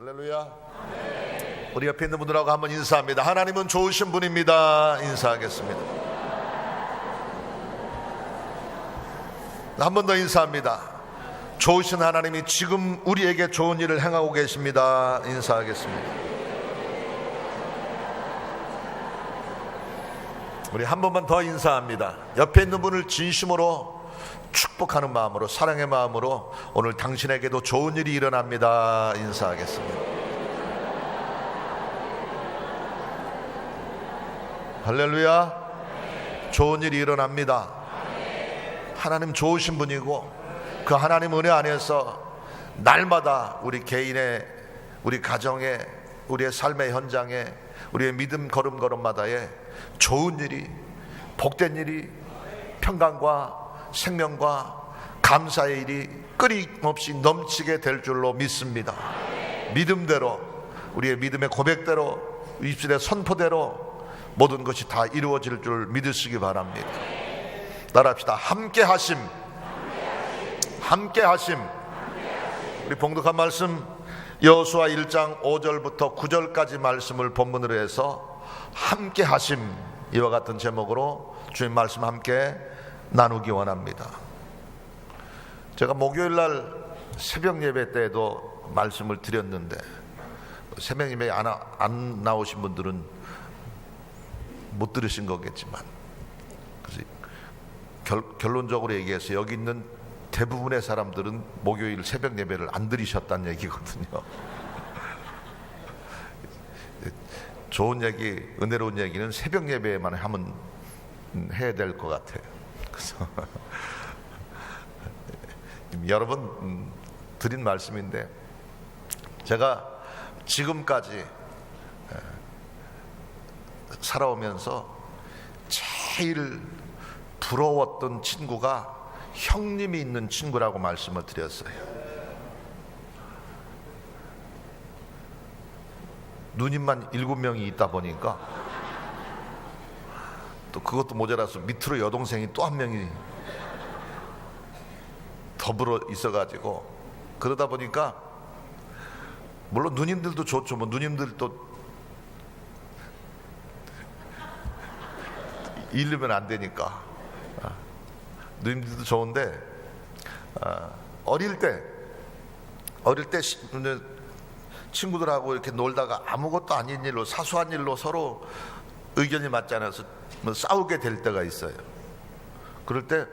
할렐루야. 우리 옆에 있는 분들하고 한번 인사합니다. 하나님은 좋으신 분입니다. 인사하겠습니다. 한 번 더 인사합니다. 좋으신 하나님이 지금 우리에게 좋은 일을 행하고 계십니다. 인사하겠습니다. 우리 한 번만 더 인사합니다. 옆에 있는 분을 진심으로 축복하는 마음으로, 사랑의 마음으로 오늘 당신에게도 좋은 일이 일어납니다. 인사하겠습니다. 할렐루야. 좋은 일이 일어납니다. 하나님 좋으신 분이고 그 하나님 은혜 안에서 날마다 우리 개인의, 우리 가정의, 우리의 삶의 현장에, 우리의 믿음 걸음걸음마다에 좋은 일이, 복된 일이, 평강과 생명과 감사의 일이 끊임없이 넘치게 될 줄로 믿습니다. 믿음대로, 우리의 믿음의 고백대로, 입술의 선포대로 모든 것이 다 이루어질 줄 믿으시기 바랍니다. 따라합시다. 함께하심, 함께하심. 우리 봉독한 말씀 여호수아 1장 5절부터 9절까지 말씀을 본문으로 해서 함께하심, 이와 같은 제목으로 주님 말씀 함께 나누기 원합니다. 제가 목요일 날 새벽 예배 때에도 말씀을 드렸는데 새벽 예배에 안 나오신 분들은 못 들으신 거겠지만, 그래서 결론적으로 얘기해서 여기 있는 대부분의 사람들은 목요일 새벽 예배를 안 들으셨다는 얘기거든요. 좋은 얘기, 은혜로운 얘기는 새벽 예배에만 하면 해야 될 것 같아요. 그래서 여러분 드린 말씀인데, 제가 지금까지 살아오면서 제일 부러웠던 친구가 형님이 있는 친구라고 말씀을 드렸어요. 누님만 7명이 있다 보니까 또 그것도 모자라서 밑으로 여동생이 또 한 명이 더불어 있어가지고, 그러다 보니까 물론 누님들도 좋죠. 뭐 누님들도 잃으면 안 되니까 누님들도 좋은데, 어릴 때 친구들하고 이렇게 놀다가 아무것도 아닌 일로, 사소한 일로 서로 의견이 맞지 않아서 뭐 싸우게 될 때가 있어요. 그럴 때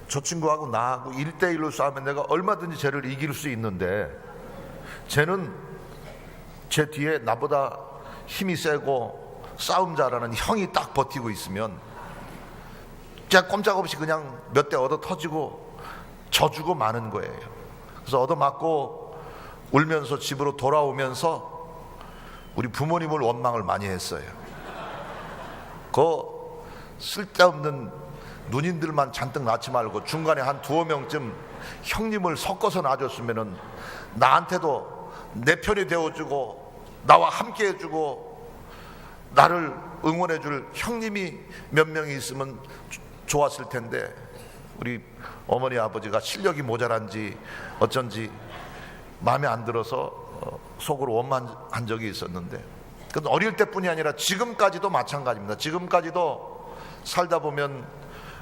저 친구하고 나하고 1대1로 싸우면 내가 얼마든지 쟤를 이길 수 있는데, 쟤는 제 뒤에 나보다 힘이 세고 싸움 잘하는 형이 딱 버티고 있으면 제가 꼼짝없이 그냥 몇 대 얻어 터지고 져주고 마는 거예요. 그래서 얻어맞고 울면서 집으로 돌아오면서 우리 부모님을 원망을 많이 했어요. 그 쓸데없는 누님들만 잔뜩 낳지 말고 중간에 한 2-5명쯤 형님을 섞어서 놔줬으면은 나한테도 내 편이 되어주고 나와 함께 해주고 나를 응원해줄 형님이 몇 명이 있으면 좋았을 텐데, 우리 어머니 아버지가 실력이 모자란지 어쩐지 마음에 안 들어서 속으로 원망한 적이 있었는데, 그건 어릴 때뿐이 아니라 지금까지도 마찬가지입니다. 지금까지도 살다 보면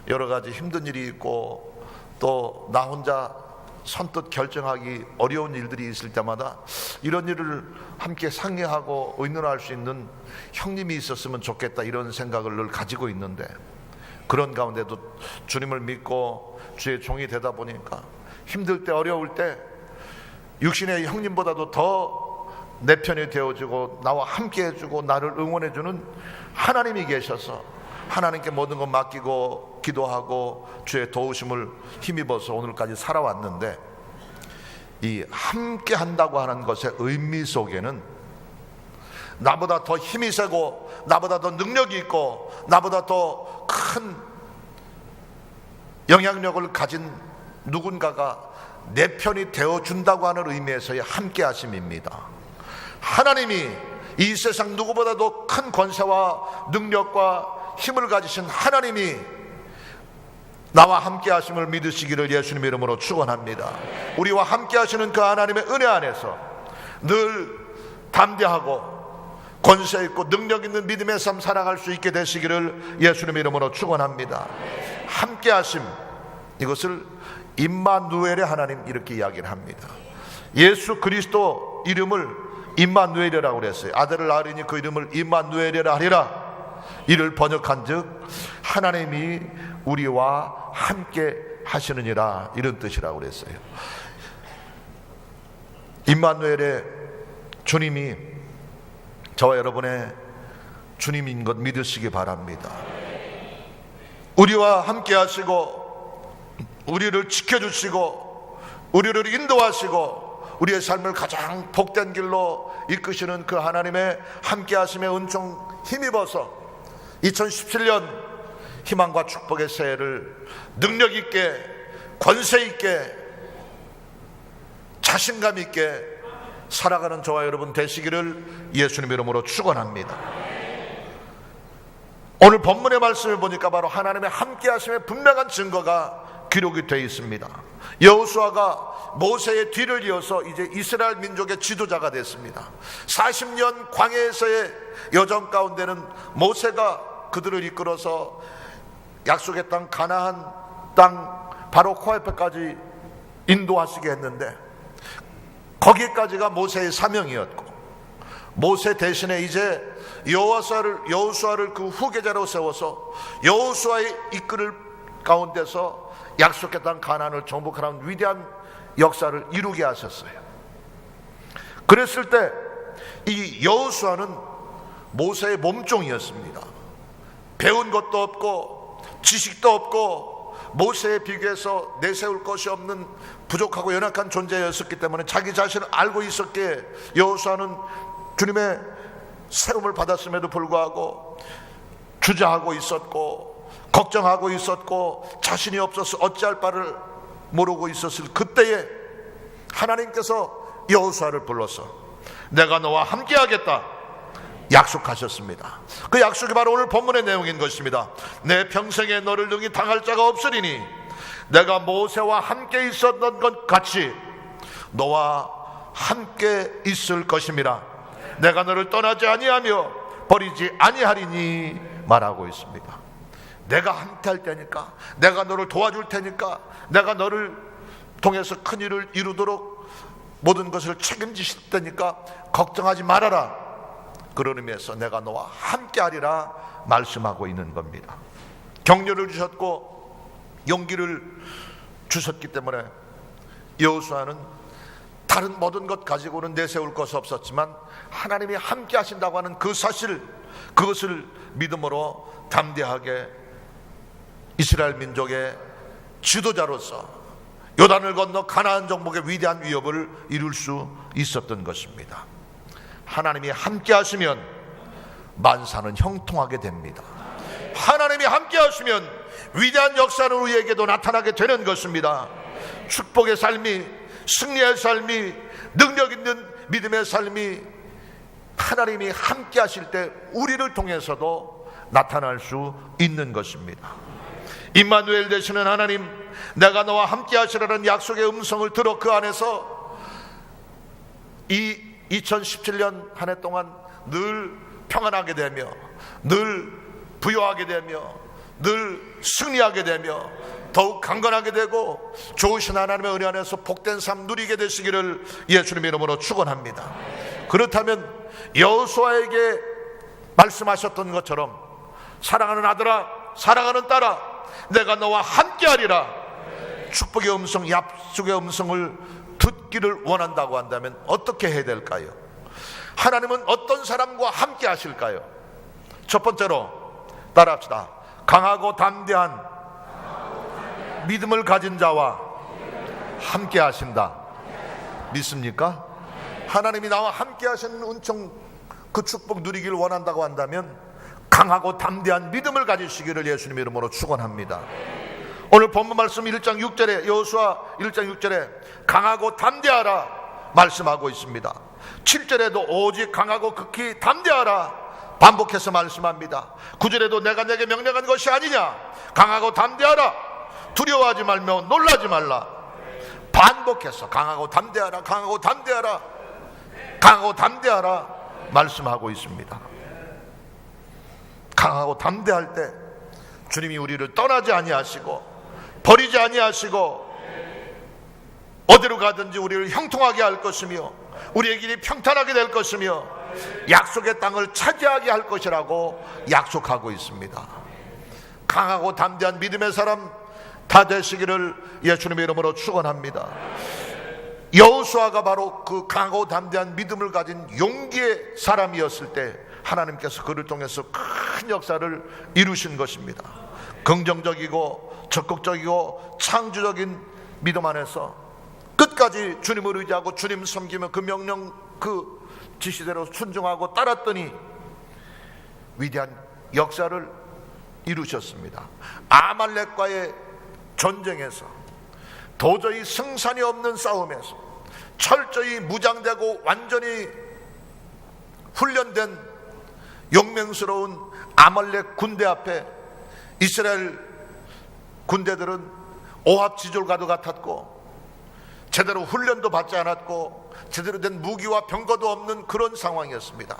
여러 가지 힘든 일이 있고 또 나 혼자 선뜻 결정하기 어려운 일들이 있을 때마다 이런 일을 함께 상의하고 의논할 수 있는 형님이 있었으면 좋겠다, 이런 생각을 늘 가지고 있는데, 그런 가운데도 주님을 믿고 주의 종이 되다 보니까 힘들 때, 어려울 때 육신의 형님보다도 더 내 편이 되어주고 나와 함께 해주고 나를 응원해주는 하나님이 계셔서 하나님께 모든 것 맡기고 기도하고 주의 도우심을 힘입어서 오늘까지 살아왔는데, 이 함께 한다고 하는 것의 의미 속에는 나보다 더 힘이 세고 나보다 더 능력이 있고 나보다 더 큰 영향력을 가진 누군가가 내 편이 되어준다고 하는 의미에서의 함께 하심입니다. 하나님이 이 세상 누구보다도 큰 권세와 능력과 힘을 가지신 하나님이 나와 함께 하심을 믿으시기를 예수님 이름으로 축원합니다. 우리와 함께 하시는 그 하나님의 은혜 안에서 늘 담대하고 권세 있고 능력 있는 믿음의 삶 살아갈 수 있게 되시기를 예수님의 이름으로 축원합니다. 함께하심, 이것을 임마누엘의 하나님 이렇게 이야기를 합니다. 예수 그리스도 이름을 임마누엘이라고 그랬어요. 아들을 낳으리니 그 이름을 임마누엘이라 하리라. 이를 번역한즉 하나님이 우리와 함께 하시느니라, 이런 뜻이라고 그랬어요. 임마누엘의 주님이 저와 여러분의 주님인 것 믿으시기 바랍니다. 우리와 함께 하시고 우리를 지켜주시고 우리를 인도하시고 우리의 삶을 가장 복된 길로 이끄시는 그 하나님의 함께 하심의 은총 힘입어서 2017년 희망과 축복의 새해를 능력 있게 권세 있게 자신감 있게 살아가는 저와 여러분 되시기를 예수님 이름으로 축원합니다. 오늘 본문의 말씀을 보니까 바로 하나님의 함께 하심의 분명한 증거가 기록이 되어 있습니다. 여호수아가 모세의 뒤를 이어서 이제 이스라엘 민족의 지도자가 됐습니다. 40년 광야에서의 여정 가운데는 모세가 그들을 이끌어서 약속의 땅 가나안 땅 바로 코앞에까지 인도하시게 했는데, 거기까지가 모세의 사명이었고, 모세 대신에 이제 여호수아를 그 후계자로 세워서 여호수아의 이끌을 가운데서 약속의 땅 가나안을 정복하는 위대한 역사를 이루게 하셨어요. 그랬을 때 이 여호수아는 모세의 몸종이었습니다. 배운 것도 없고 지식도 없고 모세에 비교해서 내세울 것이 없는 부족하고 연약한 존재였었기 때문에 자기 자신을 알고 있었기에 여호수아는 주님의 세움을 받았음에도 불구하고 주저하고 있었고 걱정하고 있었고 자신이 없어서 어찌할 바를 모르고 있었을 그때에 하나님께서 여호수아를 불러서 내가 너와 함께하겠다 약속하셨습니다. 그 약속이 바로 오늘 본문의 내용인 것입니다. 내 평생에 너를 능히 당할 자가 없으리니 내가 모세와 함께 있었던 것 같이 너와 함께 있을 것임이라. 내가 너를 떠나지 아니하며 버리지 아니하리니 말하고 있습니다. 내가 함께 할 테니까, 내가 너를 도와줄 테니까, 내가 너를 통해서 큰 일을 이루도록 모든 것을 책임지실 테니까 걱정하지 말아라. 그런 의미에서 내가 너와 함께 하리라 말씀하고 있는 겁니다. 격려를 주셨고 용기를 주셨기 때문에 여호수아는 다른 모든 것 가지고는 내세울 것이 없었지만 하나님이 함께 하신다고 하는 그 사실, 그것을 믿음으로 담대하게 이스라엘 민족의 지도자로서 요단을 건너 가나안 정복의 위대한 위협을 이룰 수 있었던 것입니다. 하나님이 함께 하시면 만사는 형통하게 됩니다. 하나님이 함께 하시면 위대한 역사는 우리에게도 나타나게 되는 것입니다. 축복의 삶이, 승리의 삶이, 능력 있는 믿음의 삶이 하나님이 함께 하실 때 우리를 통해서도 나타날 수 있는 것입니다. 임마누엘 되시는 하나님, 내가 너와 함께 하시라는 약속의 음성을 들어 그 안에서 이 2017년 한 해 동안 늘 평안하게 되며 늘 부요하게 되며 늘 승리하게 되며 더욱 강건하게 되고 좋으신 하나님의 은혜 안에서 복된 삶 누리게 되시기를 예수님의 이름으로 축원합니다. 그렇다면 여호수아에게 말씀하셨던 것처럼 사랑하는 아들아, 사랑하는 딸아, 내가 너와 함께하리라, 축복의 음성, 약속의 음성을 듣기를 원한다고 한다면 어떻게 해야 될까요? 하나님은 어떤 사람과 함께 하실까요? 첫 번째로 따라합시다. 강하고 담대한 믿음을 가진 자와 함께 하신다. 믿습니까? 하나님이 나와 함께 하시는 은총, 그 축복 누리기를 원한다고 한다면 강하고 담대한 믿음을 가지시기를 예수님의 이름으로 축원합니다. 오늘 본문 말씀 1장 6절에 여호수아 1장 6절에 강하고 담대하라 말씀하고 있습니다. 7절에도 오직 강하고 극히 담대하라 반복해서 말씀합니다. 9절에도 내가 내게 명령한 것이 아니냐, 강하고 담대하라, 두려워하지 말며 놀라지 말라. 반복해서 강하고 담대하라, 강하고 담대하라, 강하고 담대하라 말씀하고 있습니다. 강하고 담대할 때 주님이 우리를 떠나지 아니하시고 버리지 아니하시고 어디로 가든지 우리를 형통하게 할 것이며 우리의 길이 평탄하게 될 것이며 약속의 땅을 차지하게 할 것이라고 약속하고 있습니다. 강하고 담대한 믿음의 사람 다 되시기를 예수님의 이름으로 축원합니다. 여호수아가 바로 그 강하고 담대한 믿음을 가진 용기의 사람이었을 때 하나님께서 그를 통해서 큰 역사를 이루신 것입니다. 긍정적이고 적극적이고 창조적인 믿음 안에서 끝까지 주님을 의지하고 주님 섬기며 그 명령 그 지시대로 순종하고 따랐더니 위대한 역사를 이루셨습니다. 아말렉과의 전쟁에서 도저히 승산이 없는 싸움에서 철저히 무장되고 완전히 훈련된 용맹스러운 아말렉 군대 앞에 이스라엘 군대들은 오합지졸과도 같았고 제대로 훈련도 받지 않았고 제대로 된 무기와 병거도 없는 그런 상황이었습니다.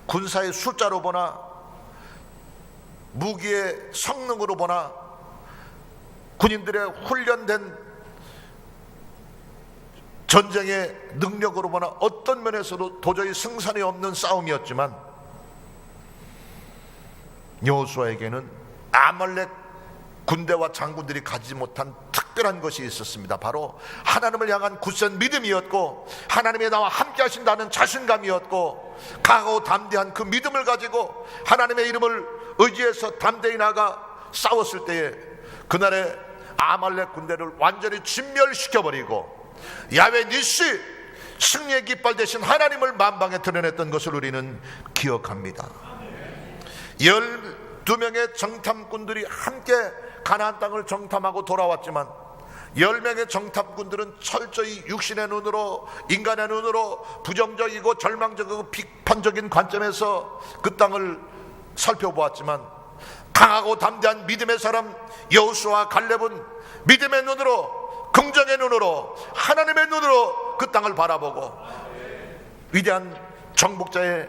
군사의 숫자로 보나 무기의 성능으로 보나 군인들의 훈련된 전쟁의 능력으로 보나 어떤 면에서도 도저히 승산이 없는 싸움이었지만 여호수아에게는 아말렉 군대와 장군들이 가지지 못한 특별한 것이 있었습니다. 바로 하나님을 향한 굳센 믿음이었고 하나님이 나와 함께 하신다는 자신감이었고 강하고 담대한 그 믿음을 가지고 하나님의 이름을 의지해서 담대히 나가 싸웠을 때에 그날의 아말렉 군대를 완전히 진멸시켜버리고 야훼 니시 승리의 깃발 대신 하나님을 만방에 드러냈던 것을 우리는 기억합니다. 12명의 정탐꾼들이 함께 가나안 땅을 정탐하고 돌아왔지만 10명의 정탐꾼들은 철저히 육신의 눈으로 인간의 눈으로 부정적이고 절망적이고 비판적인 관점에서 그 땅을 살펴보았지만 강하고 담대한 믿음의 사람 여호수아와 갈렙은 믿음의 눈으로 긍정의 눈으로 하나님의 눈으로 그 땅을 바라보고 위대한 정복자의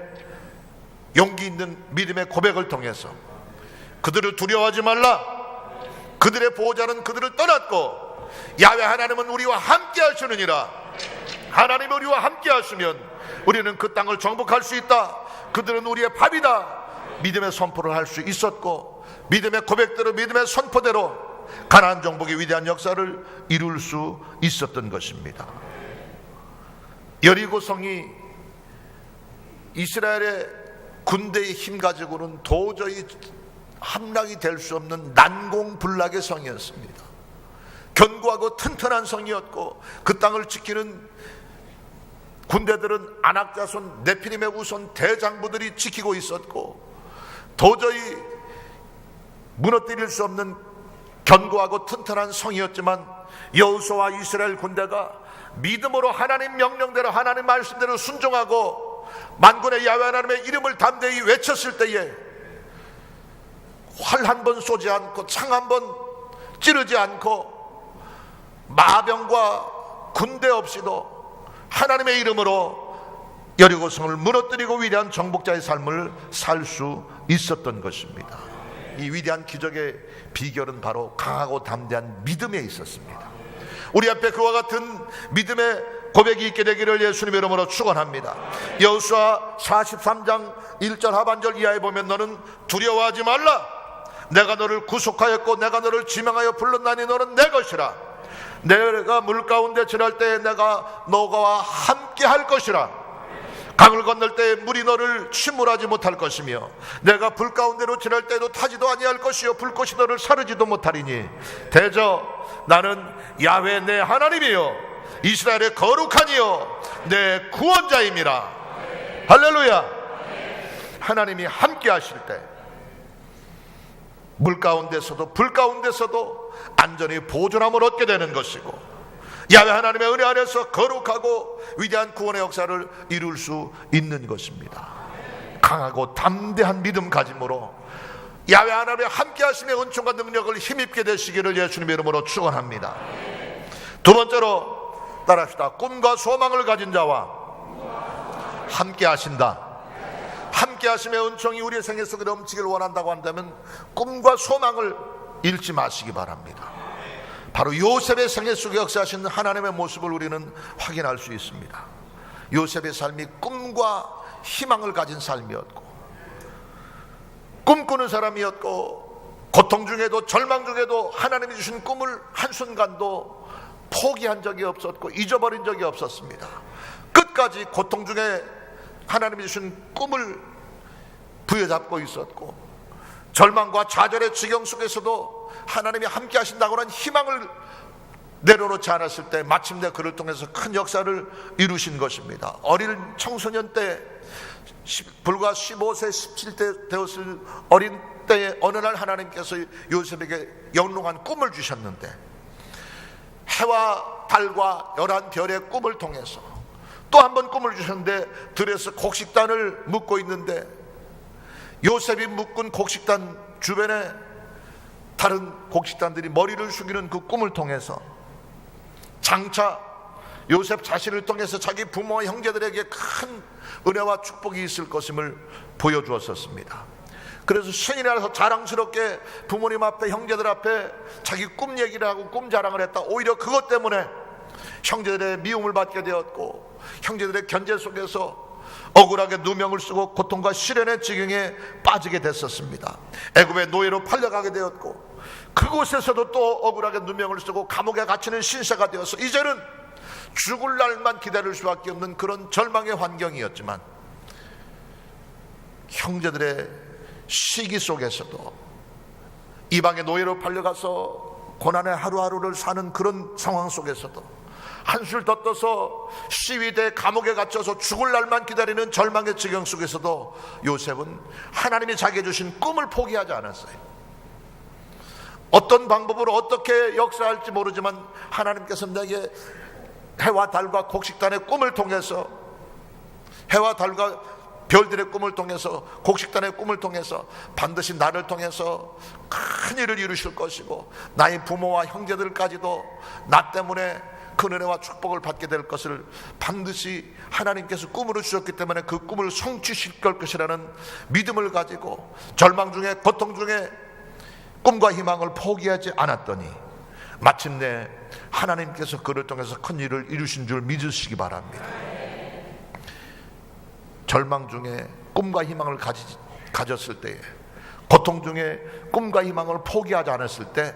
용기 있는 믿음의 고백을 통해서 그들을 두려워하지 말라, 그들의 보호자는 그들을 떠났고 야훼 하나님은 우리와 함께 하시느니라. 하나님이 우리와 함께 하시면 우리는 그 땅을 정복할 수 있다. 그들은 우리의 밥이다. 믿음의 선포를 할 수 있었고 믿음의 고백대로 믿음의 선포대로 가나안 정복의 위대한 역사를 이룰 수 있었던 것입니다. 여리고성이 이스라엘의 군대의 힘 가지고는 도저히 함락이 될 수 없는 난공불락의 성이었습니다. 견고하고 튼튼한 성이었고 그 땅을 지키는 군대들은 아낙자손 네피림의 우손 대장부들이 지키고 있었고 도저히 무너뜨릴 수 없는 견고하고 튼튼한 성이었지만 여호수아와 이스라엘 군대가 믿음으로 하나님 명령대로 하나님 말씀대로 순종하고 만군의 야훼 하나님의 이름을 담대히 외쳤을 때에 활 한 번 쏘지 않고 창 한 번 찌르지 않고 마병과 군대 없이도 하나님의 이름으로 여리고성을 무너뜨리고 위대한 정복자의 삶을 살 수 있었던 것입니다. 이 위대한 기적의 비결은 바로 강하고 담대한 믿음에 있었습니다. 우리 앞에 그와 같은 믿음의 고백이 있게 되기를 예수님의 이름으로 축원합니다. 여호수아 43장 1절 하반절 이하에 보면 너는 두려워하지 말라. 내가 너를 구속하였고 내가 너를 지명하여 불렀나니 너는 내 것이라. 내가 물 가운데 지날 때에 내가 너와 함께 할 것이라. 강을 건널 때에 물이 너를 침몰하지 못할 것이며 내가 불 가운데로 지날 때에도 타지도 아니할 것이요 불꽃이 너를 사르지도 못하리니 대저 나는 야훼 내 하나님이요 이스라엘의 거룩하니요 내 구원자임이라. 할렐루야. 하나님이 함께 하실 때 물 가운데서도 불 가운데서도 안전히 보존함을 얻게 되는 것이고 야훼 하나님의 은혜 안에서 거룩하고 위대한 구원의 역사를 이룰 수 있는 것입니다. 강하고 담대한 믿음 가짐으로 야훼 하나님의 함께 하심의 은총과 능력을 힘입게 되시기를 예수님의 이름으로 축원합니다. 두 번째로 따라합시다. 꿈과 소망을 가진 자와 함께 하신다. 함께 하심의 은총이 우리의 생애 속에 넘치길 원한다고 한다면 꿈과 소망을 잃지 마시기 바랍니다. 바로 요셉의 생애 속에 역사하신 하나님의 모습을 우리는 확인할 수 있습니다. 요셉의 삶이 꿈과 희망을 가진 삶이었고, 꿈꾸는 사람이었고, 고통 중에도 절망 중에도 하나님이 주신 꿈을 한순간도 포기한 적이 없었고 잊어버린 적이 없었습니다. 끝까지 고통 중에 하나님이 주신 꿈을 부여잡고 있었고, 절망과 좌절의 지경 속에서도 하나님이 함께 하신다고 하는 희망을 내려놓지 않았을 때 마침내 그를 통해서 큰 역사를 이루신 것입니다. 어린 청소년 때, 불과 15세 17대 되었을 어린 때에 어느 날 하나님께서 요셉에게 영롱한 꿈을 주셨는데, 해와 달과 11별의 꿈을 통해서 또 한 번 꿈을 주셨는데, 들에서 곡식단을 묶고 있는데 요셉이 묶은 곡식단 주변에 다른 곡식단들이 머리를 숙이는 그 꿈을 통해서 장차 요셉 자신을 통해서 자기 부모와 형제들에게 큰 은혜와 축복이 있을 것임을 보여주었었습니다. 그래서 신이 나서 자랑스럽게 부모님 앞에, 형제들 앞에 자기 꿈 얘기를 하고 꿈 자랑을 했다. 오히려 그것 때문에 형제들의 미움을 받게 되었고, 형제들의 견제 속에서 억울하게 누명을 쓰고 고통과 시련의 지경에 빠지게 됐었습니다. 애굽의 노예로 팔려가게 되었고, 그곳에서도 또 억울하게 누명을 쓰고 감옥에 갇히는 신세가 되어서 이제는 죽을 날만 기다릴 수밖에 없는 그런 절망의 환경이었지만, 형제들의 시기 속에서도 이방의 노예로 팔려가서 고난의 하루하루를 사는 그런 상황 속에서도 한술 더 떠서 시위대 감옥에 갇혀서 죽을 날만 기다리는 절망의 지경 속에서도 요셉은 하나님이 자기에게 주신 꿈을 포기하지 않았어요. 어떤 방법으로 어떻게 역사할지 모르지만 하나님께서 내게 해와 달과 곡식단의 꿈을 통해서, 해와 달과 별들의 꿈을 통해서, 곡식단의 꿈을 통해서 반드시 나를 통해서 큰 일을 이루실 것이고, 나의 부모와 형제들까지도 나 때문에 큰 은혜와 축복을 받게 될 것을 반드시 하나님께서 꿈으로 주셨기 때문에 그 꿈을 성취시킬 것이라는 믿음을 가지고 절망 중에, 고통 중에 꿈과 희망을 포기하지 않았더니 마침내 하나님께서 그를 통해서 큰 일을 이루신 줄 믿으시기 바랍니다. 절망 중에 꿈과 희망을 가졌을 때에, 고통 중에 꿈과 희망을 포기하지 않았을 때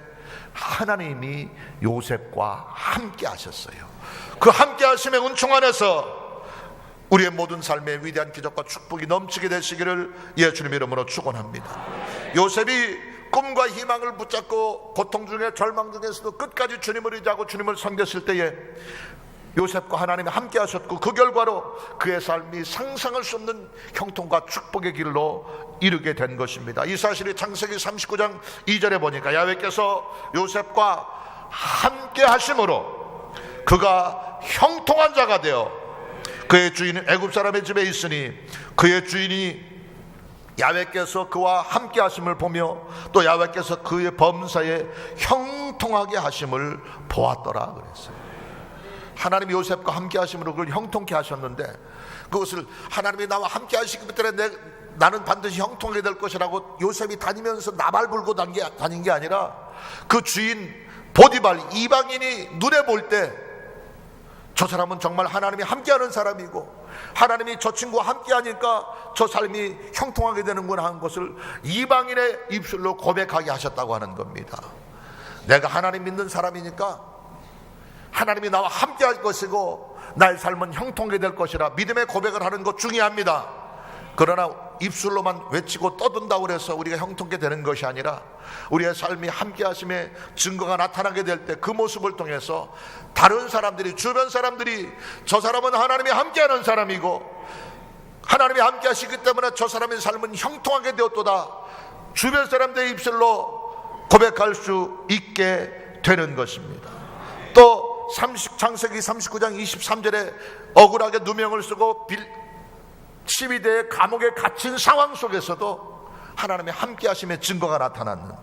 하나님이 요셉과 함께 하셨어요. 그 함께 하심의 은총 안에서 우리의 모든 삶의 위대한 기적과 축복이 넘치게 되시기를 예수님의 이름으로 축원합니다. 요셉이 꿈과 희망을 붙잡고 고통 중에, 절망 중에서도 끝까지 주님을 의지하고 주님을 섬겼을 때에 요셉과 하나님이 함께 하셨고, 그 결과로 그의 삶이 상상할 수 없는 형통과 축복의 길로 이르게 된 것입니다. 이 사실이 창세기 39장 2절에 보니까 야훼께서 요셉과 함께 하심으로 그가 형통한 자가 되어 그의 주인은 애굽 사람의 집에 있으니 그의 주인이 야훼께서 그와 함께 하심을 보며 또 야훼께서 그의 범사에 형통하게 하심을 보았더라 그랬어요. 하나님이 요셉과 함께 하심으로 그걸 형통케 하셨는데, 그것을 하나님이 나와 함께 하시기 때문에 나는 반드시 형통하게 될 것이라고 요셉이 다니면서 나발 불고 다닌 게 아니라, 그 주인 보디발 이방인이 눈에 볼 때 저 사람은 정말 하나님이 함께하는 사람이고, 하나님이 저 친구와 함께하니까 저 삶이 형통하게 되는구나 하는 것을 이방인의 입술로 고백하게 하셨다고 하는 겁니다. 내가 하나님 믿는 사람이니까 하나님이 나와 함께 할 것이고 나의 삶은 형통하게 될 것이라 믿음의 고백을 하는 것 중요합니다. 그러나 입술로만 외치고 떠든다고 해서 우리가 형통하게 되는 것이 아니라, 우리의 삶이 함께 하심의 증거가 나타나게 될 때 그 모습을 통해서 다른 사람들이, 주변 사람들이 저 사람은 하나님이 함께하는 사람이고 하나님이 함께 하시기 때문에 저 사람의 삶은 형통하게 되었도다, 주변 사람들의 입술로 고백할 수 있게 되는 것입니다. 또 창세기 39장 23절에 억울하게 누명을 쓰고 12대의 감옥에 갇힌 상황 속에서도 하나님의 함께 하심의 증거가 나타났는데,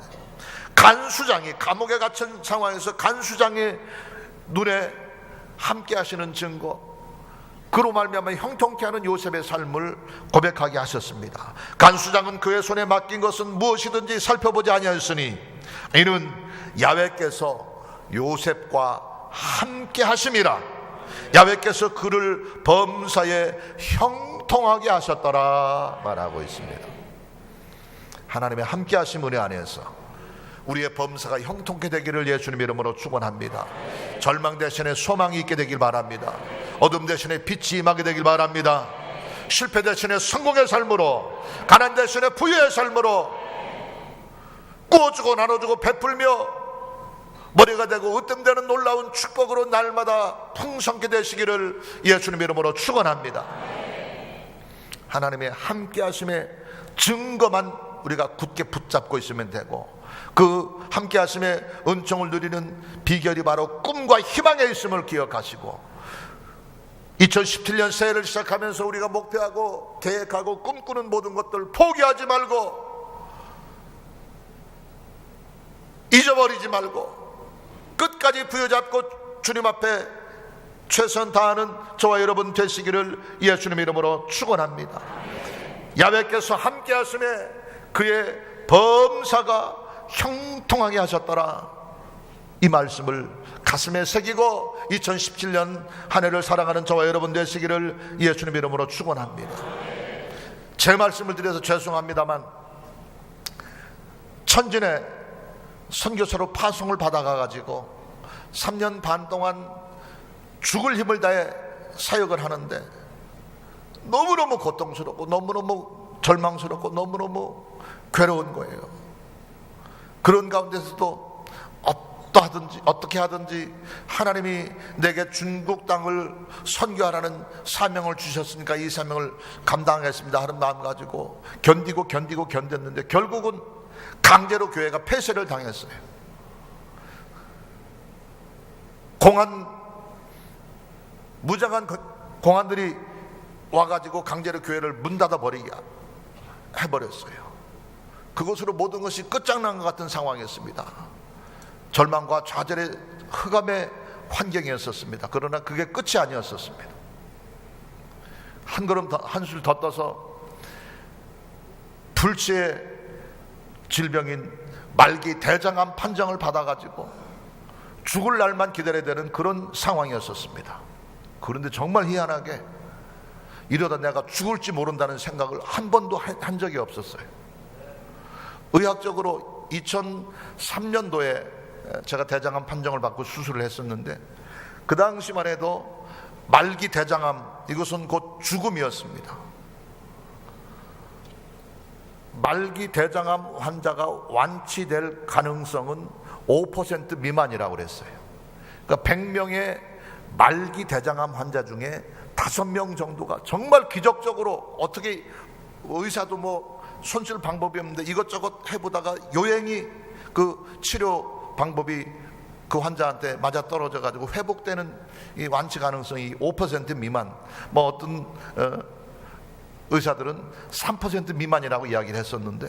간수장이 감옥에 갇힌 상황에서 간수장의 눈에 함께 하시는 증거, 그로 말미암아 형통케 하는 요셉의 삶을 고백하게 하셨습니다. 간수장은 그의 손에 맡긴 것은 무엇이든지 살펴보지 아니하였으니 이는 야훼께서 요셉과 함께 하심이라. 야훼께서 그를 범사에 형통하게 하셨더라 말하고 있습니다. 하나님의 함께 하심 은혜 안에서 우리의 범사가 형통케 되기를 예수님 이름으로 축원합니다. 절망 대신에 소망이 있게 되길 바랍니다. 어둠 대신에 빛이 임하게 되길 바랍니다. 실패 대신에 성공의 삶으로, 가난 대신에 부유의 삶으로 구워주고 나눠주고 베풀며 머리가 되고 으뜸되는 놀라운 축복으로 날마다 풍성케 되시기를 예수님 이름으로 축원합니다. 하나님의 함께 하심의 증거만 우리가 굳게 붙잡고 있으면 되고, 그 함께 하심의 은총을 누리는 비결이 바로 꿈과 희망에 있음을 기억하시고, 2017년 새해를 시작하면서 우리가 목표하고 계획하고 꿈꾸는 모든 것들 포기하지 말고, 잊어버리지 말고 끝까지 부여잡고 주님 앞에 최선 다하는 저와 여러분 되시기를 예수님 이름으로 축원합니다. 야훼께서 함께 하심에 그의 범사가 형통하게 하셨더라, 이 말씀을 가슴에 새기고 2017년 한 해를 살아가는 저와 여러분 되시기를 예수님 이름으로 축원합니다. 제 말씀을 드려서 죄송합니다만 천진에 선교사로 파송을 받아가가지고 3년 반 동안 죽을 힘을 다해 사역을 하는데 너무너무 고통스럽고 너무너무 절망스럽고 너무너무 괴로운 거예요. 그런 가운데서도 어떻게 하든지 하나님이 내게 중국 땅을 선교하라는 사명을 주셨으니까 이 사명을 감당하겠습니다 하는 마음 가지고 견뎠는데 결국은 강제로 교회가 폐쇄를 당했어요. 무장한 공안들이 와가지고 강제로 교회를 문 닫아버리게 해버렸어요. 그것으로 모든 것이 끝장난 것 같은 상황이었습니다. 절망과 좌절의 흑암의 환경이었었습니다. 그러나 그게 끝이 아니었었습니다. 한 걸음 한술 더 떠서 불치의 질병인 말기 대장암 판정을 받아가지고 죽을 날만 기다려야 되는 그런 상황이었었습니다. 그런데 정말 희한하게 이러다 내가 죽을지 모른다는 생각을 한 번도 한 적이 없었어요. 의학적으로 2003년도에 제가 대장암 판정을 받고 수술을 했었는데 그 당시만 해도 말기 대장암, 이것은 곧 죽음이었습니다. 말기 대장암 환자가 완치될 가능성은 5% 미만이라고 그랬어요. 그러니까 100명의 말기 대장암 환자 중에 5명 정도가 정말 기적적으로, 어떻게 의사도 뭐 손쓸 방법이 없는데 이것저것 해보다가 요행이 그 치료 방법이 그 환자한테 맞아 떨어져 가지고 회복되는 이 완치 가능성이 5% 미만, 뭐 어떤 의사들은 3% 미만이라고 이야기를 했었는데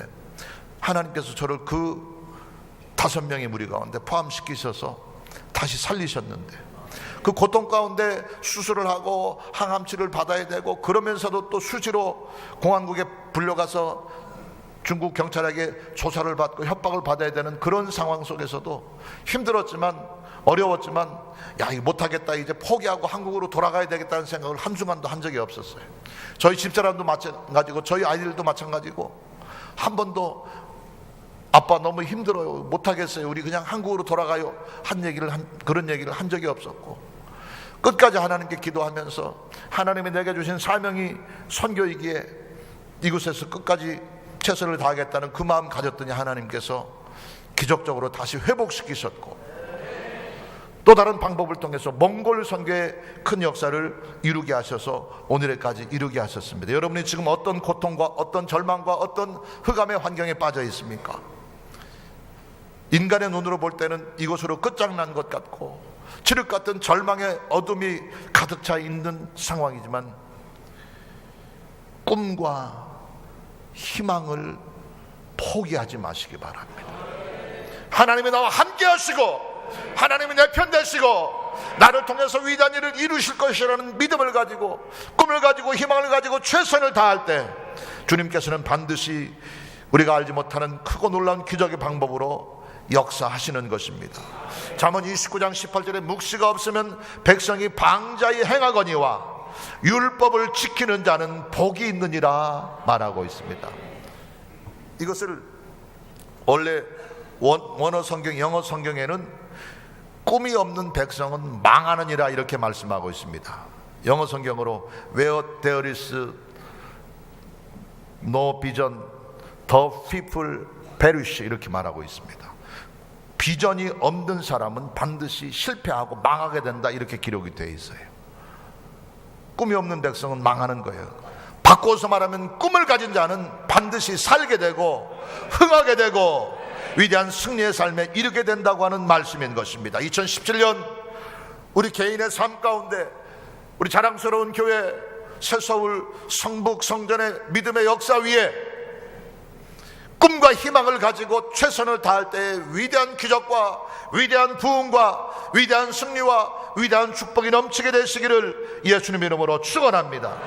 하나님께서 저를 그 5명의 무리 가운데 포함시키셔서 다시 살리셨는데, 그 고통 가운데 수술을 하고 항암치료를 받아야 되고 그러면서도 또 수시로 공안국에 불려가서 중국 경찰에게 조사를 받고 협박을 받아야 되는 그런 상황 속에서도 힘들었지만 어려웠지만 야, 이거 못하겠다, 이제 포기하고 한국으로 돌아가야 되겠다는 생각을 한순간도 한 적이 없었어요. 저희 집사람도 마찬가지고 저희 아이들도 마찬가지고 한 번도 아빠 너무 힘들어요, 못하겠어요, 우리 그냥 한국으로 돌아가요 그런 얘기를 한 적이 없었고, 끝까지 하나님께 기도하면서 하나님이 내게 주신 사명이 선교이기에 이곳에서 끝까지 최선을 다하겠다는 그 마음 가졌더니 하나님께서 기적적으로 다시 회복시키셨고 또 다른 방법을 통해서 몽골 선교의 큰 역사를 이루게 하셔서 오늘까지 이루게 하셨습니다. 여러분이 지금 어떤 고통과 어떤 절망과 어떤 흑암의 환경에 빠져 있습니까? 인간의 눈으로 볼 때는 이것으로 끝장난 것 같고 칠흑 같은 절망의 어둠이 가득 차 있는 상황이지만 꿈과 희망을 포기하지 마시기 바랍니다. 하나님이 나와 함께 하시고 하나님이 내 편 되시고 나를 통해서 위대한 일을 이루실 것이라는 믿음을 가지고, 꿈을 가지고, 희망을 가지고 최선을 다할 때 주님께서는 반드시 우리가 알지 못하는 크고 놀라운 기적의 방법으로 역사하시는 것입니다. 잠언 29장 18절에 묵시가 없으면 백성이 방자히 행하거니와 율법을 지키는 자는 복이 있느니라 말하고 있습니다. 이것을 원래 원어 성경, 영어 성경에는 꿈이 없는 백성은 망하느니라 이렇게 말씀하고 있습니다. 영어 성경으로 Where there is no vision, the people perish 이렇게 말하고 있습니다. 비전이 없는 사람은 반드시 실패하고 망하게 된다 이렇게 기록이 되어 있어요. 꿈이 없는 백성은 망하는 거예요. 바꿔서 말하면 꿈을 가진 자는 반드시 살게 되고 흥하게 되고 위대한 승리의 삶에 이르게 된다고 하는 말씀인 것입니다. 2017년 우리 개인의 삶 가운데 우리 자랑스러운 교회 새서울 성북 성전의 믿음의 역사 위에 꿈과 희망을 가지고 최선을 다할 때에 위대한 기적과 위대한 부흥과 위대한 승리와 위대한 축복이 넘치게 되시기를 예수님 이름으로 축원합니다.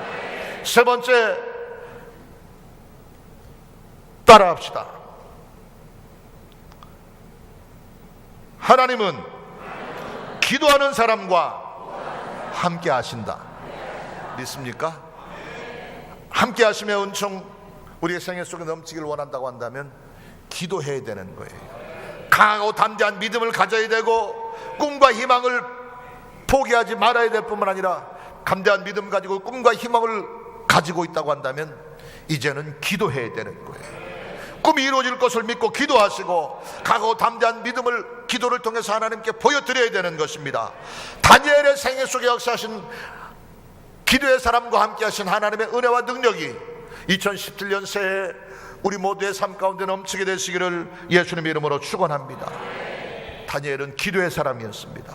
세 번째, 따라합시다. 하나님은 기도하는 사람과 함께 하신다. 믿습니까? 함께 하심의 은총 우리의 생애 속에 넘치기를 원한다고 한다면 기도해야 되는 거예요. 강하고 담대한 믿음을 가져야 되고 꿈과 희망을 포기하지 말아야 될 뿐만 아니라 담대한 믿음 가지고 꿈과 희망을 가지고 있다고 한다면 이제는 기도해야 되는 거예요. 꿈이 이루어질 것을 믿고 기도하시고 강하고 담대한 믿음을 기도를 통해서 하나님께 보여드려야 되는 것입니다. 다니엘의 생애 속에 역사하신 기도의 사람과 함께 하신 하나님의 은혜와 능력이 2017년 새해 우리 모두의 삶 가운데 넘치게 되시기를 예수님의 이름으로 축원합니다. 다니엘은 기도의 사람이었습니다.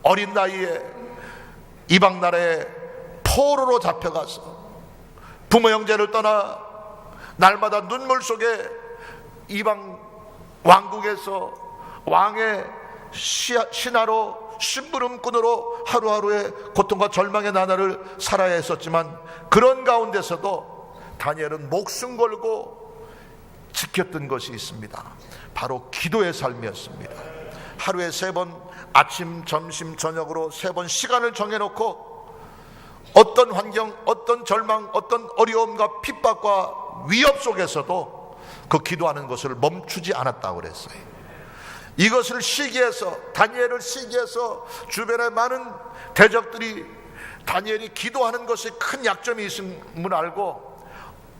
어린 나이에 이방 나라에 포로로 잡혀가서 부모 형제를 떠나 날마다 눈물 속에 이방 왕국에서 왕의 신하로 심부름꾼으로 하루하루의 고통과 절망의 나날을 살아야 했었지만 그런 가운데서도 다니엘은 목숨 걸고 지켰던 것이 있습니다. 바로 기도의 삶이었습니다. 하루에 3번 아침, 점심, 저녁으로 3번 시간을 정해놓고 어떤 환경, 어떤 절망, 어떤 어려움과 핍박과 위협 속에서도 그 기도하는 것을 멈추지 않았다고 그랬어요. 이것을 시기해서 다니엘을 시기해서 주변의 많은 대적들이 다니엘이 기도하는 것이 큰 약점이 있음을 알고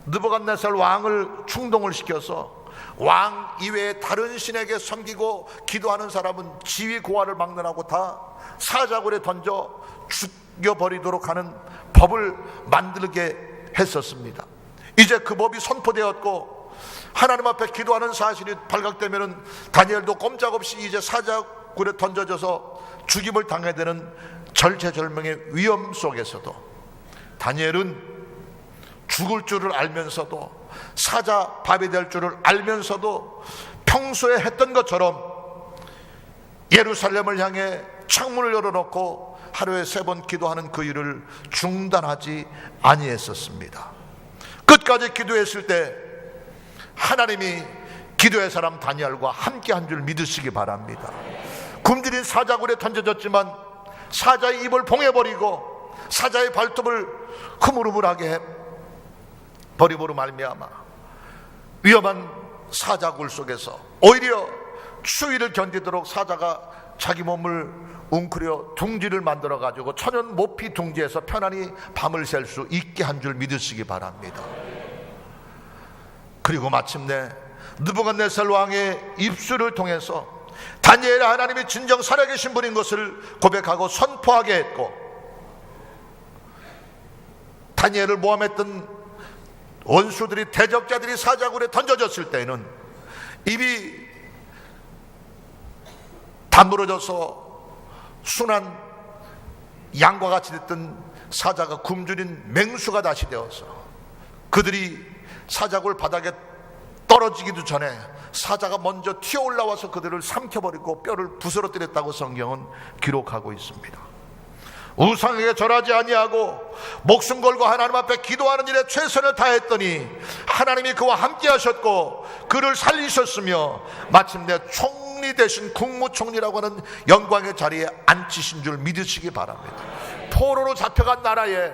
느부갓네살 왕을 충동을 시켜서 왕 이외에 다른 신에게 섬기고 기도하는 사람은 지위 고하를 막론하고 다 사자굴에 던져 죽여버리도록 하는 법을 만들게 했었습니다. 이제 그 법이 선포되었고 하나님 앞에 기도하는 사실이 발각되면은 다니엘도 꼼짝없이 이제 사자굴에 던져져서 죽임을 당해야 되는 절체절명의 위험 속에서도 다니엘은 죽을 줄을 알면서도 사자 밥이 될 줄을 알면서도 평소에 했던 것처럼 예루살렘을 향해 창문을 열어놓고 하루에 3번 기도하는 그 일을 중단하지 아니했었습니다. 끝까지 기도했을 때 하나님이 기도의 사람 다니엘과 함께 한 줄 믿으시기 바랍니다. 굶주린 사자굴에 던져졌지만 사자의 입을 봉해버리고 사자의 발톱을 흐물흐물하게 버림으로 말미암아 위험한 사자굴 속에서 오히려 추위를 견디도록 사자가 자기 몸을 웅크려 둥지를 만들어 가지고 천연 모피 둥지에서 편안히 밤을 샐 수 있게 한 줄 믿으시기 바랍니다. 그리고 마침내 느부갓네살 왕의 입술을 통해서 다니엘의 하나님이 진정 살아계신 분인 것을 고백하고 선포하게 했고 다니엘을 모함했던 원수들이 대적자들이 사자굴에 던져졌을 때에는 입이 다물어져서 순한 양과 같이 됐던 사자가 굶주린 맹수가 다시 되어서 그들이 사자굴 바닥에 떨어지기도 전에 사자가 먼저 튀어 올라와서 그들을 삼켜버리고 뼈를 부스러뜨렸다고 성경은 기록하고 있습니다. 우상에게 절하지 아니하고 목숨 걸고 하나님 앞에 기도하는 일에 최선을 다했더니 하나님이 그와 함께 하셨고 그를 살리셨으며 마침내 총리 대신 국무총리라고 하는 영광의 자리에 앉히신 줄 믿으시기 바랍니다. 포로로 잡혀간 나라에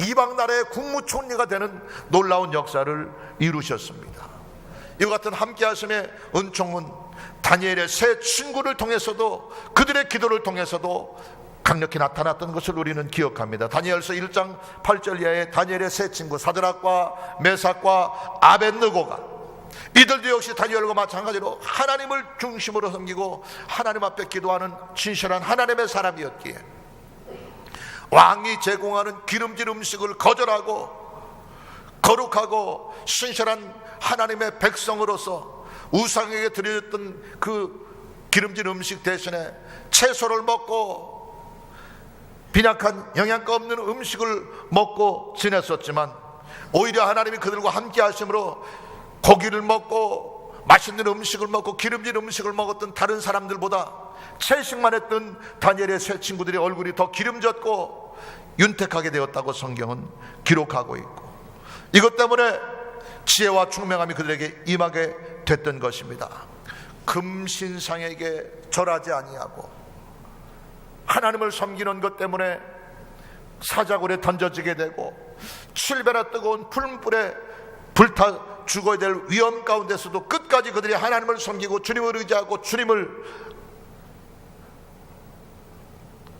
이방 나라의 국무총리가 되는 놀라운 역사를 이루셨습니다. 이와 같은 함께하심의 은총은 다니엘의 세 친구를 통해서도, 그들의 기도를 통해서도 강력히 나타났던 것을 우리는 기억합니다. 다니엘서 1장 8절 이하에 다니엘의 세 친구 사드락과 메삭과 아벳느고가, 이들도 역시 다니엘과 마찬가지로 하나님을 중심으로 섬기고 하나님 앞에 기도하는 진실한 하나님의 사람이었기에 왕이 제공하는 기름진 음식을 거절하고 거룩하고 신실한 하나님의 백성으로서 우상에게 드려졌던 그 기름진 음식 대신에 채소를 먹고 빈약한 영양가 없는 음식을 먹고 지냈었지만, 오히려 하나님이 그들과 함께 하심으로 고기를 먹고 맛있는 음식을 먹고 기름진 음식을 먹었던 다른 사람들보다 채식만 했던 다니엘의 세 친구들의 얼굴이 더 기름졌고 윤택하게 되었다고 성경은 기록하고 있고, 이것 때문에 지혜와 총명함이 그들에게 임하게 됐던 것입니다. 금신상에게 절하지 아니하고 하나님을 섬기는 것 때문에 사자굴에 던져지게 되고 7배나 뜨거운 풀물에 불타 죽어야 될 위험 가운데서도 끝까지 그들이 하나님을 섬기고 주님을 의지하고 주님을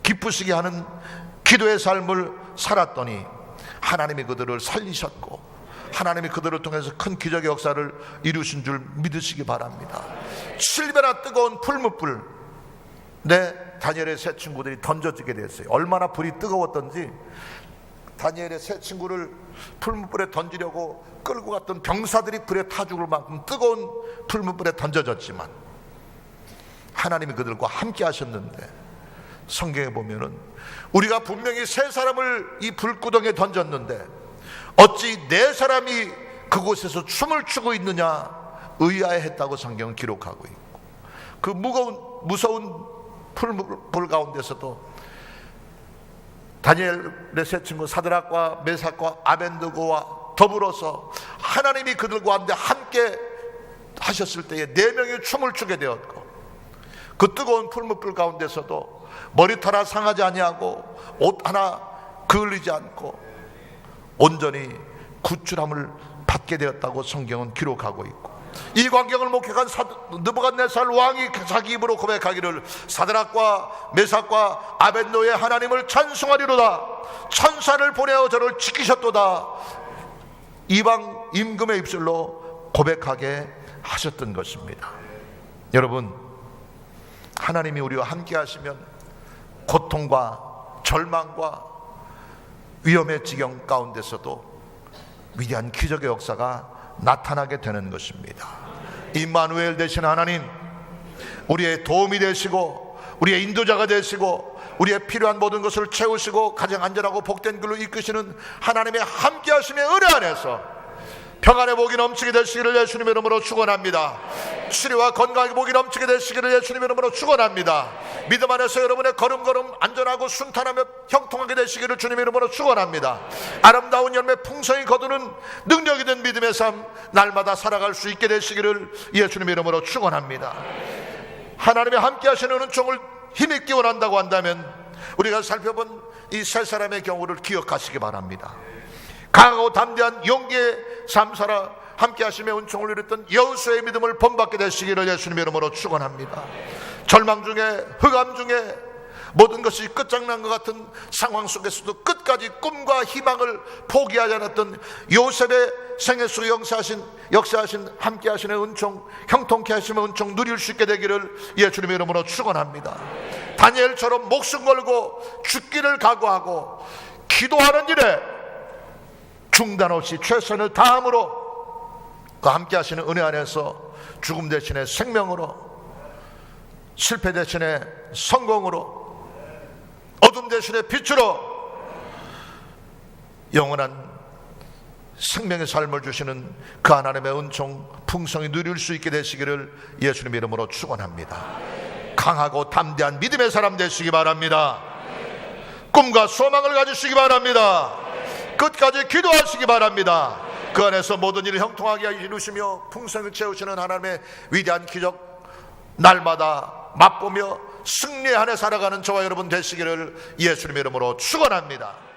기쁘시게 하는 기도의 삶을 살았더니 하나님이 그들을 살리셨고 하나님이 그들을 통해서 큰 기적의 역사를 이루신 줄 믿으시기 바랍니다. 7배나 뜨거운 풀무불, 다니엘의 세 친구들이 던져지게 됐어요. 얼마나 불이 뜨거웠던지 다니엘의 세 친구를 풀무불에 던지려고 끌고 갔던 병사들이 불에 타 죽을 만큼 뜨거운 풀무불에 던져졌지만 하나님이 그들과 함께 하셨는데, 성경에 보면은 우리가 분명히 세 사람을 이 불구덩이에 던졌는데 어찌 네 사람이 그곳에서 춤을 추고 있느냐 의아해했다고 성경은 기록하고 있고, 그 무서운 풀물 가운데서도 다니엘의 세 친구 사드락과 메삭과 아벳느고와 더불어서 하나님이 그들과 함께 하셨을 때에 네 명이 춤을 추게 되었고, 그 뜨거운 풀무불 가운데서도 머리털 하나 상하지 아니하고 옷 하나 그을리지 않고 온전히 구출함을 받게 되었다고 성경은 기록하고 있고, 이 광경을 목격한 느부갓네살 왕이 자기 입으로 고백하기를 사드락과 메삭과 아벳노의 하나님을 찬송하리로다. 천사를 보내어 저를 지키셨도다. 이방 임금의 입술로 고백하게 하셨던 것입니다. 여러분, 하나님이 우리와 함께 하시면 고통과 절망과 위험의 지경 가운데서도 위대한 기적의 역사가 나타나게 되는 것입니다. 임마누엘 되신 하나님, 우리의 도움이 되시고 우리의 인도자가 되시고 우리의 필요한 모든 것을 채우시고 가장 안전하고 복된 길로 이끄시는 하나님의 함께 하심의 은혜 안에서 평안의 복이 넘치게 되시기를 예수님의 이름으로 축원합니다. 치료와 건강의 복이 넘치게 되시기를 예수님의 이름으로 축원합니다. 믿음 안에서 여러분의 걸음걸음 안전하고 순탄하며 형통하게 되시기를 주님의 이름으로 축원합니다. 아름다운 열매 풍성히 거두는 능력이 된 믿음의 삶 날마다 살아갈 수 있게 되시기를 예수님의 이름으로 축원합니다. 하나님의 함께 하시는 은총을 힘있게 원한다고 한다면 우리가 살펴본 이 세 사람의 경우를 기억하시기 바랍니다. 강하고 담대한 용기의 삶 살아 함께 하시며 은총을 누렸던 여호수아의 믿음을 본받게 되시기를 예수님의 이름으로 축원합니다. 절망 중에, 흑암 중에, 모든 것이 끝장난 것 같은 상황 속에서도 끝까지 꿈과 희망을 포기하지 않았던 요셉의 생애 속 역사하신 함께 하시는 은총, 형통케 하시는 은총 누릴 수 있게 되기를 예수님의 이름으로 축원합니다. 다니엘처럼 목숨 걸고 죽기를 각오하고 기도하는 일에 중단 없이 최선을 다함으로 그 함께 하시는 은혜 안에서 죽음 대신에 생명으로, 실패 대신에 성공으로, 어둠 대신에 빛으로 영원한 생명의 삶을 주시는 그 하나님의 은총 풍성히 누릴 수 있게 되시기를 예수님 이름으로 축원합니다. 강하고 담대한 믿음의 사람 되시기 바랍니다. 꿈과 소망을 가지시기 바랍니다. 끝까지 기도하시기 바랍니다. 그 안에서 모든 일을 형통하게 이루시며 풍성을 채우시는 하나님의 위대한 기적 날마다 맛보며 승리의 한 해 살아가는 저와 여러분 되시기를 예수님 이름으로 축원합니다.